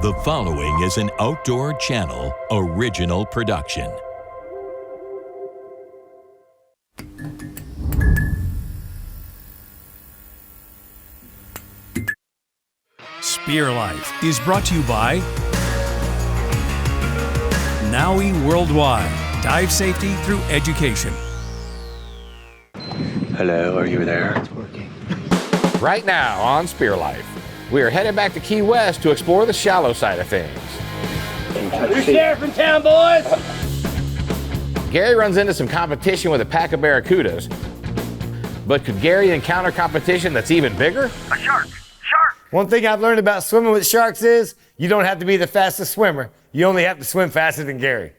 The following is an Outdoor Channel original production. Spear Life is brought to you by Naui Worldwide. Dive safety through education. Hello, are you there? It's working. Right now on Spear Life, we are headed back to Key West to explore the shallow side of things. New sheriff in town, boys! Gary runs into some competition with a pack of barracudas. But could Gary encounter competition that's even bigger? A shark! Shark! One thing I've learned about swimming with sharks is you don't have to be the fastest swimmer. You only have to swim faster than Gary.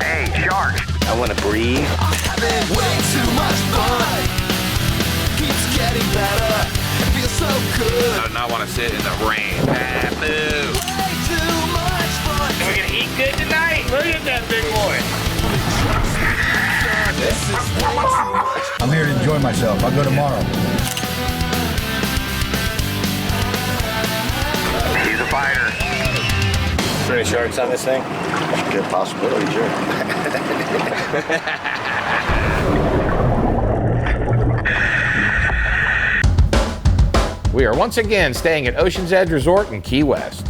Hey, shark! I want to breathe. I'm having way too much fun. Keeps getting better. It feels so good. I do not want to sit in the rain. Boo. Way too much fun. We're gonna eat good tonight! Look at that big boy! This is way too much. I'm here to enjoy myself. I'll go tomorrow. He's a fighter. Any sharks on this thing? Good possibility, sure. We are once again staying at Ocean's Edge Resort in Key West.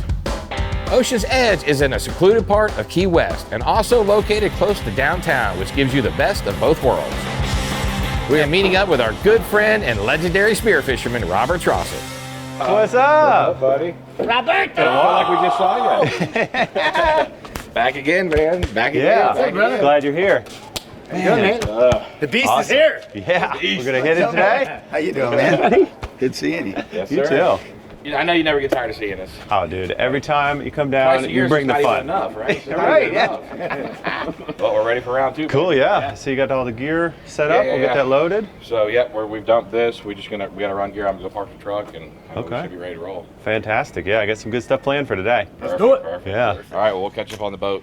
Ocean's Edge is in a secluded part of Key West and also located close to downtown, which gives you the best of both worlds. We are meeting up with our good friend and legendary spear fisherman, Robert Trosset. What's up, buddy? Roberto! Like we just saw you. Back again, man. Back again. Yeah, Back again. glad you're here. Man. The beast is here. Yeah, we're gonna hit it today. How you doing, man? Good seeing you. Yes, You sir. too. I know you never get tired of seeing us. Oh, dude, every time you come down, Twice a you year bring the is not fun. even enough, right? Right, yeah. But we're ready for round two. Cool, baby. yeah. So you got all the gear set up. Yeah, We'll yeah. get that loaded. So yeah, we've dumped this. We gotta run gear. I'm gonna go park the truck and Okay. we should be ready to roll. Fantastic. Yeah, I got some good stuff planned for today. Let's do it. Yeah. All right, well, we'll catch up on the boat.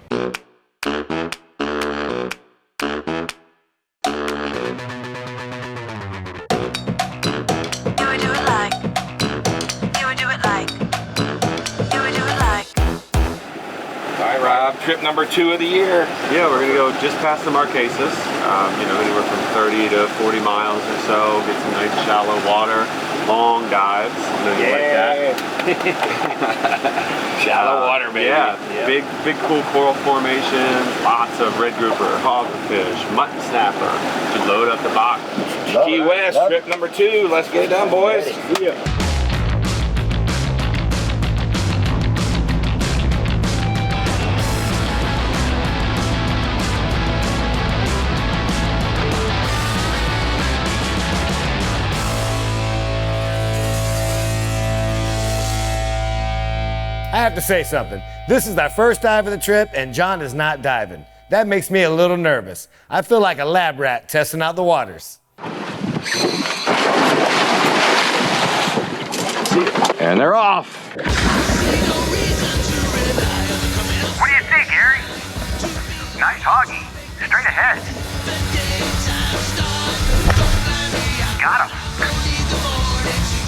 All right, Rob, trip number 2 of the year. Yeah, we're gonna go just past the Marquesas. Anywhere from 30 to 40 miles or so. Get some nice shallow water, long dives. Like that. Shallow water, baby. Yeah, big cool coral formations, lots of red grouper, hogfish, mutton snapper. Should load up the box. Key West, trip number 2. Let's get it done, boys. I have to say something. This is our first dive of the trip, and John is not diving. That makes me a little nervous. I feel like a lab rat testing out the waters. And they're off. What do you think, Gary? Nice hoggy. Straight ahead. Got him.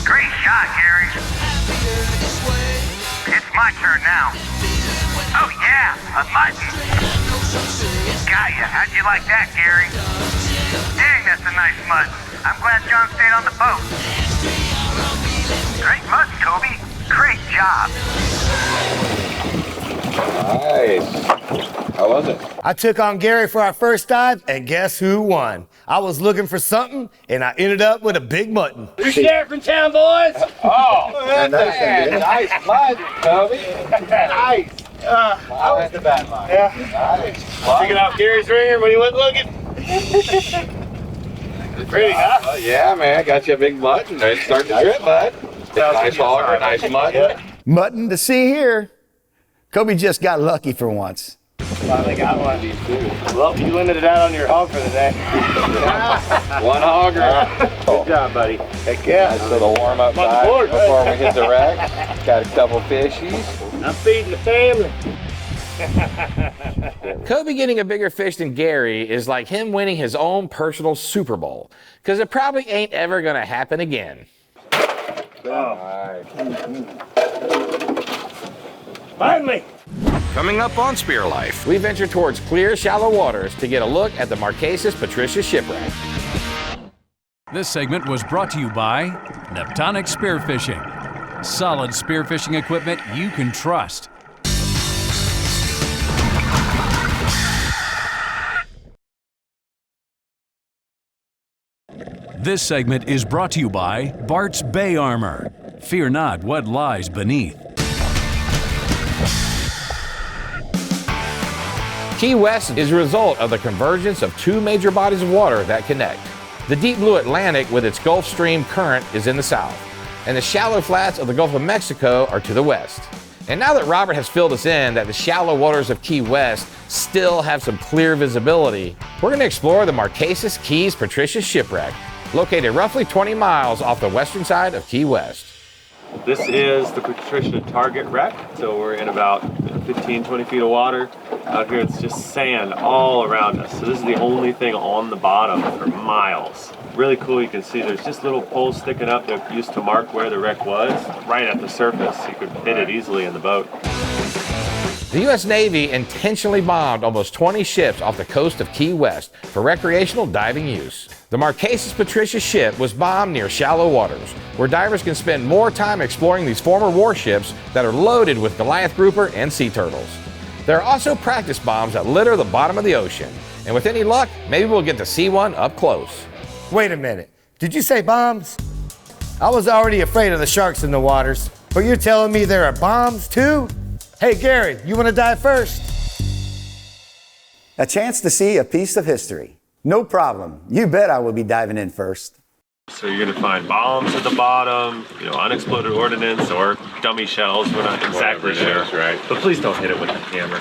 Great shot, Gary. It's my turn now. Oh yeah, a mutton. Got ya. How'd you like that, Gary? Dang, that's a nice mutton. I'm glad John stayed on the boat. Great mutton, Coby. Great job. Nice. How was it? I took on Gary for our first dive, and guess who won? I was looking for something, and I ended up with a big mutton. New sheriff in town, boys! Oh, man, nice mutton, Coby. Nice. I was the bad one. Yeah. Nice. Took it off Gary's ringer when he went looking. Pretty, huh? Yeah, man, got you a big mutton. Let's start the trip, bud. Nice hogger, nice mutton. Mutton to see here. Coby just got lucky for once. Finally got one. Well, you limited out on your hog for the day. One hogger. Good job, buddy. Heck yeah. Nice little warm-up dive board. before we hit the wreck. Got a couple fishies. I'm feeding the family. Coby getting a bigger fish than Gary is like him winning his own personal Super Bowl, because it probably ain't ever gonna happen again. Oh. Finally! Coming up on Spear Life, we venture towards clear, shallow waters to get a look at the Marquesas Patricia Shipwreck. This segment was brought to you by Neptonic Spearfishing. Solid spearfishing equipment you can trust. This segment is brought to you by Bart's Bay Armor. Fear not what lies beneath. Key West is a result of the convergence of two major bodies of water that connect. The deep blue Atlantic with its Gulf Stream current is in the south, and the shallow flats of the Gulf of Mexico are to the west. And now that Robert has filled us in that the shallow waters of Key West still have some clear visibility, we're going to explore the Marquesas Keys Patricia Shipwreck, located roughly 20 miles off the western side of Key West. This is the Patricia target wreck. So we're in about 15, 20 feet of water. Out here it's just sand all around us. So this is the only thing on the bottom for miles. Really cool, you can see there's just little poles sticking up that used to mark where the wreck was. Right at the surface, you could hit it easily in the boat. The U.S. Navy intentionally bombed almost 20 ships off the coast of Key West for recreational diving use. The Marquesas Patricia ship was bombed near shallow waters, where divers can spend more time exploring these former warships that are loaded with Goliath grouper and sea turtles. There are also practice bombs that litter the bottom of the ocean, and with any luck, maybe we'll get to see one up close. Wait a minute. Did you say bombs? I was already afraid of the sharks in the waters, but you're telling me there are bombs too? Hey, Gary, you want to dive first? A chance to see a piece of history. No problem. You bet I will be diving in first. So you're gonna find bombs at the bottom, you know, unexploded ordnance or dummy shells. We're not exactly sure. Right. But please don't hit it with the camera.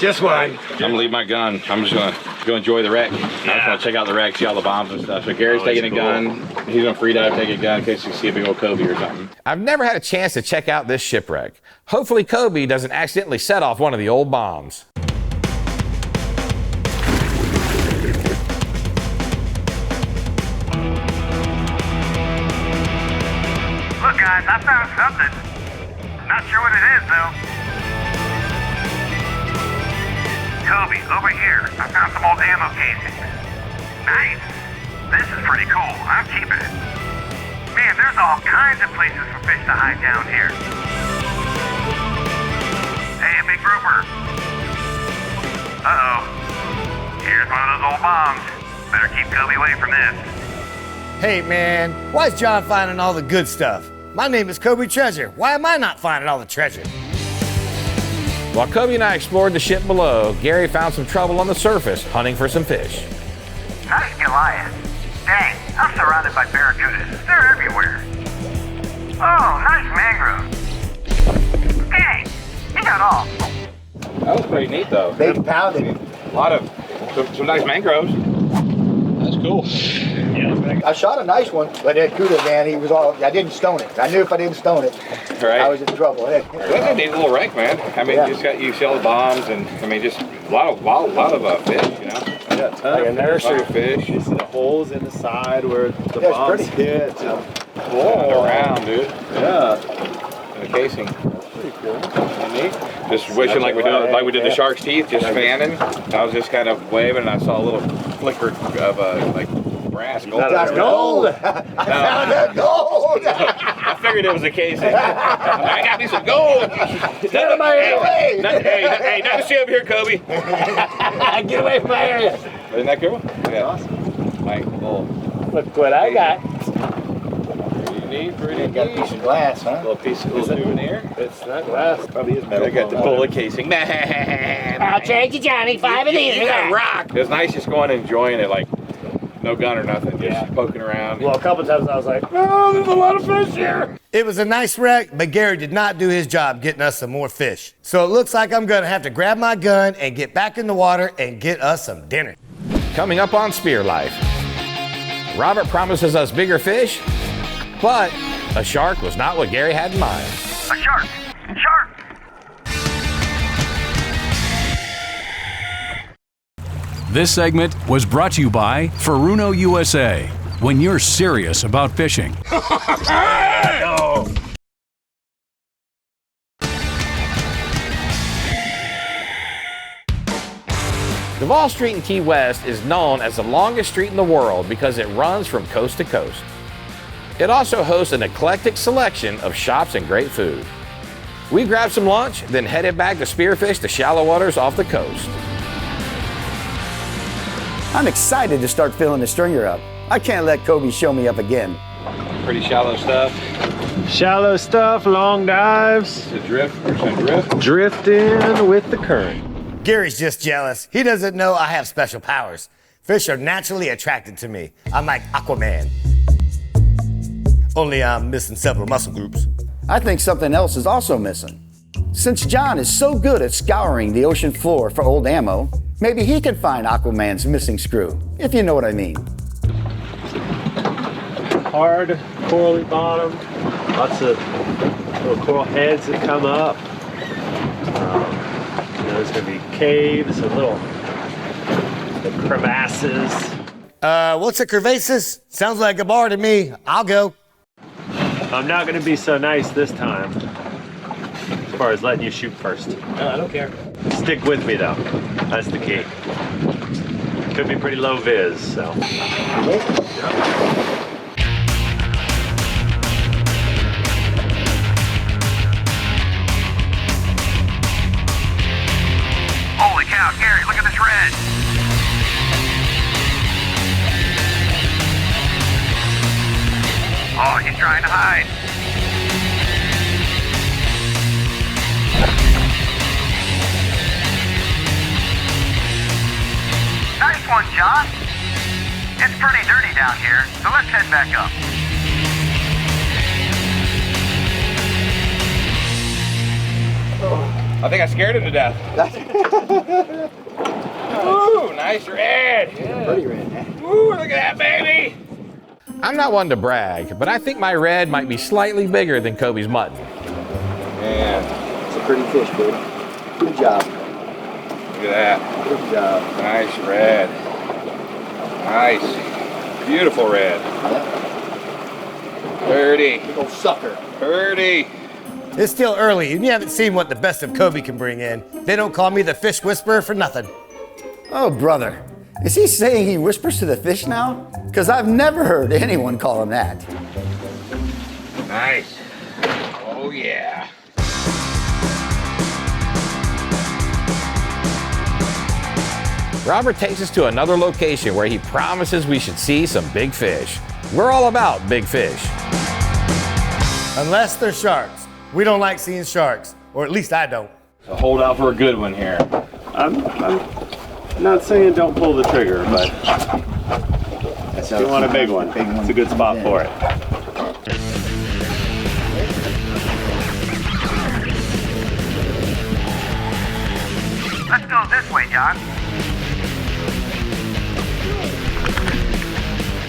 Just one. I'm gonna leave my gun. I'm just gonna go enjoy the wreck. I just wanna check out the wreck, see all the bombs and stuff. So Gary's taking a gun. He's gonna free dive, take a gun in case you see a big old Coby or something. I've never had a chance to check out this shipwreck. Hopefully Coby doesn't accidentally set off one of the old bombs. Look, guys, I found something. Not sure what it is, though. Coby, over here. I found some old ammo casings. Nice. This is pretty cool. I'm keeping it. Man, there's all kinds of places for fish to hide down here. Hey, a big grouper. Uh-oh. Here's one of those old bombs. Better keep Coby away from this. Hey, man, why is John finding all the good stuff? My name is Coby Treasure. Why am I not finding all the treasure? While Coby and I explored the ship below, Gary found some trouble on the surface hunting for some fish. Nice goliath. Dang, I'm surrounded by barracudas. They're everywhere. Oh, nice mangrove. Dang, he got all. That was pretty neat though. They pounded it. A lot of some nice mangroves. That's cool. I shot a nice one, but that Cuda, man, he was all, I didn't stone it. I knew if I didn't stone it, Right. I was in trouble. That's a neat little wreck, man. I mean, you see all the bombs and I mean, just a lot of fish, you know. Yeah, ton of Nursery fish. You see the holes in the side where the Yeah, it's bombs pretty. hit. All around, dude. Yeah. In the casing. Pretty cool. Neat. Just wishing like we did the shark's teeth, just fanning. I was just kind of waving and I saw a little flicker of like brass gold. Got gold. I found that gold. I figured it was a casing. I got me some gold. Get out of my way. Hey, not to see over here, Coby. Get away from my area. Isn't that cool? Yeah. Awesome. Like little. Look what I got. Pretty got a piece of glass, huh? Little souvenir. It's not glass. Probably is metal. I got the bullet casing. I'll trade you, Johnny. 5 of these. You got rock. It was nice just going and enjoying it, like no gun or nothing, just poking around. Well, a couple times I was like, oh, there's a lot of fish here. It was a nice wreck, but Gary did not do his job getting us some more fish. So it looks like I'm gonna have to grab my gun and get back in the water and get us some dinner. Coming up on Spear Life, Robert promises us bigger fish, but a shark was not what Gary had in mind. A shark. Shark. This segment was brought to you by Furuno USA. When you're serious about fishing. Duval Street in Key West is known as the longest street in the world because it runs from coast to coast. It also hosts an eclectic selection of shops and great food. We grabbed some lunch, then headed back to spearfish the shallow waters off the coast. I'm excited to start filling the stringer up. I can't let Coby show me up again. Pretty shallow stuff. Shallow stuff, long dives. To drift, we're just gonna drift. Drifting with the current. Gary's just jealous. He doesn't know I have special powers. Fish are naturally attracted to me. I'm like Aquaman. Only I'm missing several muscle groups. I think something else is also missing. Since John is so good at scouring the ocean floor for old ammo, maybe he can find Aquaman's missing screw, if you know what I mean. Hard, corally bottom. Lots of little coral heads that come up. There's going to be caves and little crevasses. What's a crevasses? Sounds like a bar to me. I'll go. I'm not going to be so nice this time as far as letting you shoot first. I don't care. Stick with me though. That's the key. Could be pretty low viz, so. Holy cow, Gary, look at this red. Oh, he's trying to hide. Nice one, John. It's pretty dirty down here, so let's head back up. I think I scared him to death. Ooh, nice red. Yeah. Pretty red, man. Ooh, look at that, baby. I'm not one to brag, but I think my red might be slightly bigger than Coby's mutton. Man, It's a pretty fish, baby. Good job. look at that. Good job. Nice red. Nice. Beautiful red. Yeah. Pretty. Big old sucker. Pretty. It's still early, and you haven't seen what the best of Coby can bring in. They don't call me the fish whisperer for nothing. Oh, brother. Is he saying he whispers to the fish now? Because I've never heard anyone call him that. Nice. Oh, yeah. Robert takes us to another location where he promises we should see some big fish. We're all about big fish. Unless they're sharks. We don't like seeing sharks, or at least I don't. So hold out for a good one here. I'm not saying don't pull the trigger, but if you want a big one, it's a good spot for it. Let's go this way, John.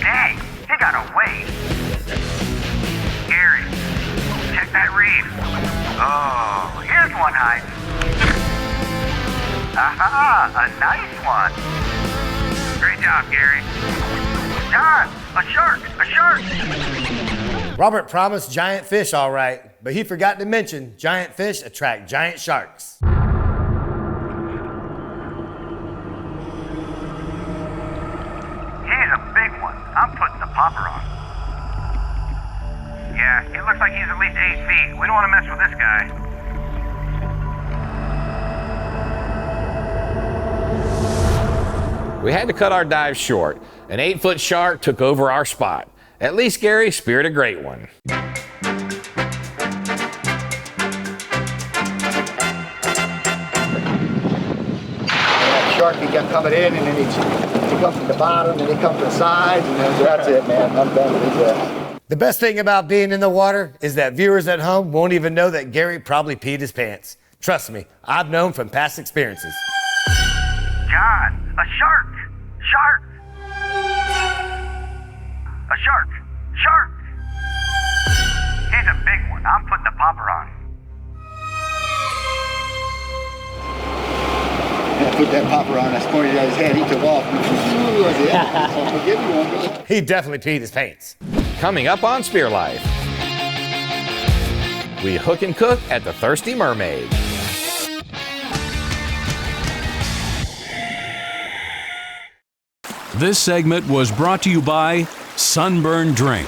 Dang, he got away. Gary, check that reef. Oh, here's one hiding. Aha, a nice one. Great job, Gary. John, a shark, a shark. Robert promised giant fish, all right, but he forgot to mention giant fish attract giant sharks. He's a big one. I'm putting the popper on. Yeah, it looks like he's at least 8 feet. We don't want to mess with this guy. We had to cut our dive short. An 8-foot shark took over our spot. At least Gary speared a great one. That shark, he kept coming in, and then he comes from the bottom, and he comes from the sides, and then that's it, man. I'm done with his ass. The best thing about being in the water is that viewers at home won't even know that Gary probably peed his pants. Trust me, I've known from past experiences. John, a shark! Shark! A shark! Shark! He's a big one. I'm putting the popper on. I put that popper on, I pointed at his head, he took off. Ooh, I said, I'll give you one, brother. He definitely peed his pants. Coming up on Spear Life, we hook and cook at the Thirsty Mermaid. This segment was brought to you by Sunburn Drink.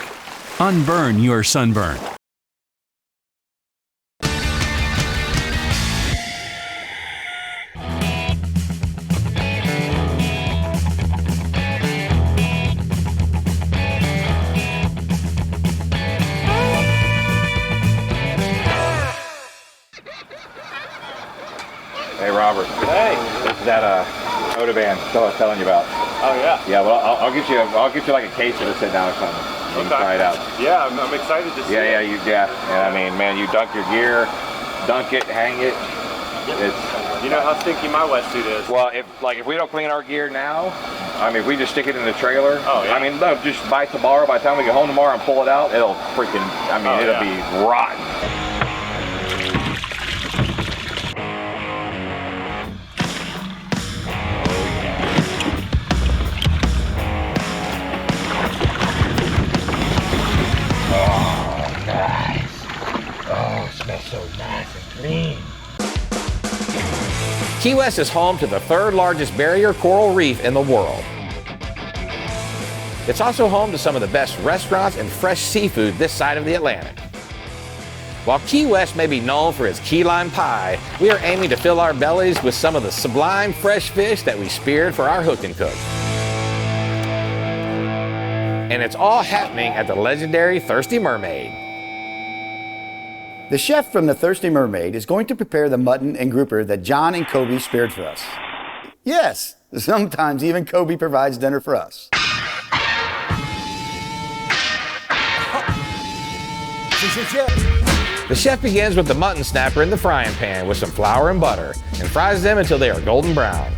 Unburn your sunburn. Hey, Robert. Hey. This is that Oda band I was telling you about. Oh yeah. Yeah, well, I'll get you like a case to sit down or something. You can try it out. Yeah, I'm excited to see it. Yeah. I mean, man, you dunk your gear, dunk it, hang it. It's. You know how stinky my wetsuit is. Well, if we don't clean our gear now, I mean, if we just stick it in the trailer. Oh yeah. I mean, no, just by tomorrow. By the time we get home tomorrow and pull it out, it'll freaking. I mean, it'll be rotten. Key West is home to the third largest barrier coral reef in the world. It's also home to some of the best restaurants and fresh seafood this side of the Atlantic. While Key West may be known for its key lime pie, we are aiming to fill our bellies with some of the sublime fresh fish that we speared for our hook and cook. And it's all happening at the legendary Thirsty Mermaid. The chef from the Thirsty Mermaid is going to prepare the mutton and grouper that John and Coby spared for us. Yes, sometimes even Coby provides dinner for us. The chef begins with the mutton snapper in the frying pan with some flour and butter and fries them until they are golden brown.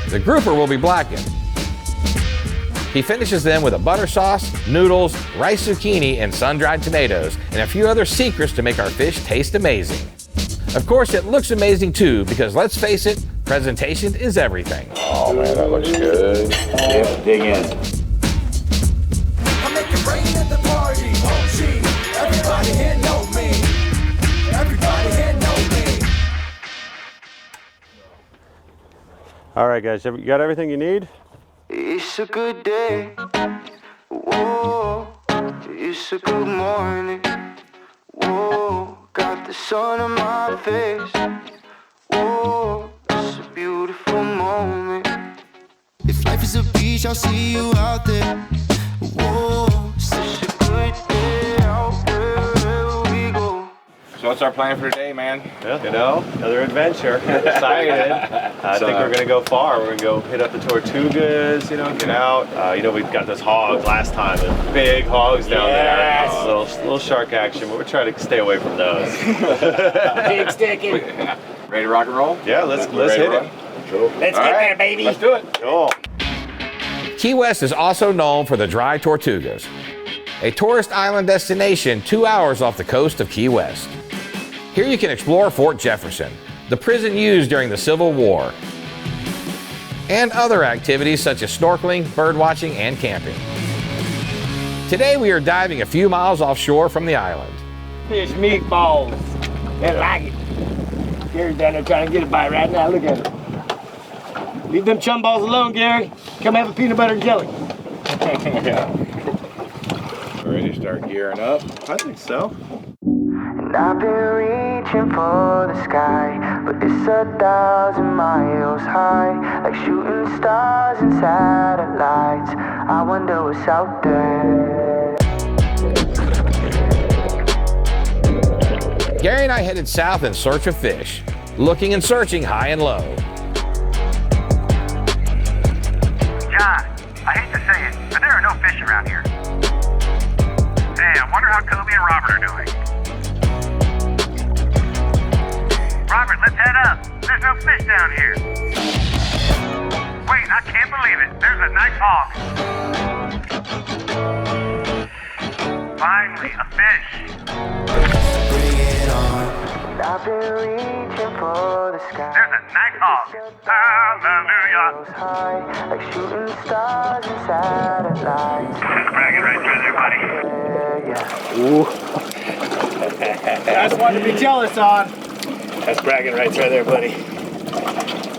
The grouper will be blackened. He finishes them with a butter sauce, noodles, rice zucchini, and sun-dried tomatoes, and a few other secrets to make our fish taste amazing. Of course, it looks amazing too, because let's face it, presentation is everything. Oh man, that looks good. Yeah, dig in. I make it rain at the party. Oh gee, everybody here know me. Everybody here know me. All right, guys, you got everything you need? It's a good day. Whoa, it's a good morning. Whoa, got the sun on my face. Whoa, it's a beautiful moment. If life is a beach, I'll see you out there. Whoa, such a good day out wherever we go. So what's our plan for today, man? Yeah, you know, another adventure. Excited. I think we're gonna go far. We're gonna go hit up the Tortugas, you know, get out. You know, we got those hogs last time, the big hogs down there. Little shark action, but we're trying to stay away from those. Big sticky. Ready to rock and roll? Yeah, let's hit it. Cool. Let's get there, baby. Let's do it. Cool. Key West is also known for the Dry Tortugas, a tourist island destination 2 hours off the coast of Key West. Here you can explore Fort Jefferson, the prison used during the Civil War, and other activities such as snorkeling, birdwatching, and camping. Today we are diving a few miles offshore from the island. Fish meatballs. They like it. Gary's down there trying to get a bite right now. Look at him. Leave them chum balls alone, Gary. Come have a peanut butter and jelly. Ready to start gearing up? I think so. And I've been reaching for the sky, but it's 1,000 miles high, like shooting stars and satellites. I wonder what's out there. Gary and I headed south in search of fish, looking and searching high and low. John, I hate to say it, but there are no fish around here. Hey, I wonder how Coby and Robert are doing. Robert, let's head up. There's no fish down here. Wait, I can't believe it. There's a nice hog. Finally, a fish. Bring it on. I've been reaching for the sky. There's a nice hog. Hallelujah. High, like shooting stars and satellites. Bragging right through there, buddy. Yeah. That's one to be jealous on. That's bragging rights right there, buddy.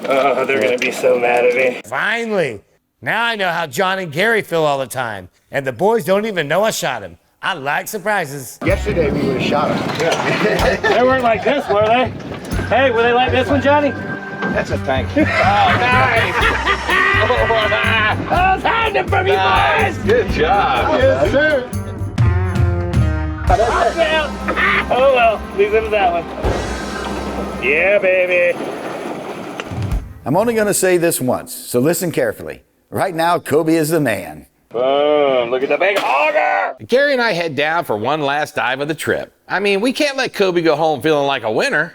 Oh, they're gonna be so mad at me. Finally, Now I know how John and Gary feel all the time, and the boys don't even know I shot him. I like surprises. Yesterday we would have shot him. Yeah. They weren't like this, were they? Hey, were they like this one, Johnny? That's a thank you. Oh, nice! I was hiding it from you boys! Good job. Yes, sir. Oh well, at least it was that one. Yeah, baby. I'm only going to say this once, so listen carefully. Right now, Coby is the man. Boom, look at the big auger! Gary and I head down for one last dive of the trip. I mean, we can't let Coby go home feeling like a winner.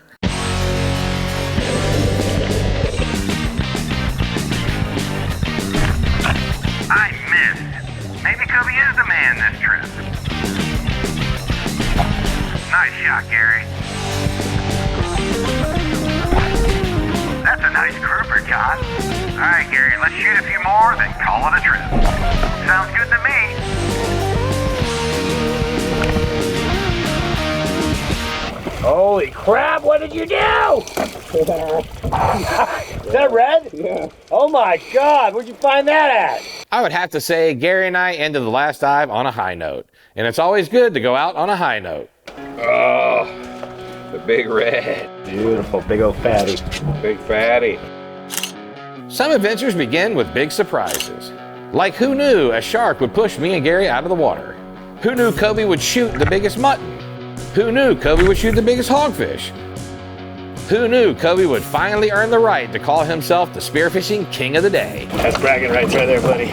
I missed. Maybe Coby is the man this trip. Nice shot, Gary. That's a nice grouper, John. All right, Gary, let's shoot a few more, then call it a trip. Sounds good to me. Holy crap, what did you do? Is that red? Yeah. Oh my God, where'd you find that at? I would have to say Gary and I ended the last dive on a high note. And it's always good to go out on a high note. Oh, the big red. Beautiful, big old fatty. Big fatty. Some adventures begin with big surprises. Like who knew a shark would push me and Gary out of the water? Who knew Coby would shoot the biggest mutton? Who knew Coby would shoot the biggest hogfish? Who knew Coby would finally earn the right to call himself the spearfishing king of the day? That's bragging rights right there, buddy.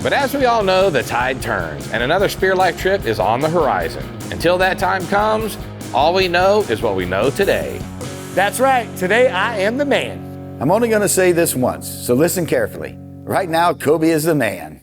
But as we all know, the tide turns, and another Spear Life trip is on the horizon. Until that time comes, all we know is what we know today. That's right, today I am the man. I'm only going to say this once, so listen carefully. Right now, Coby is the man.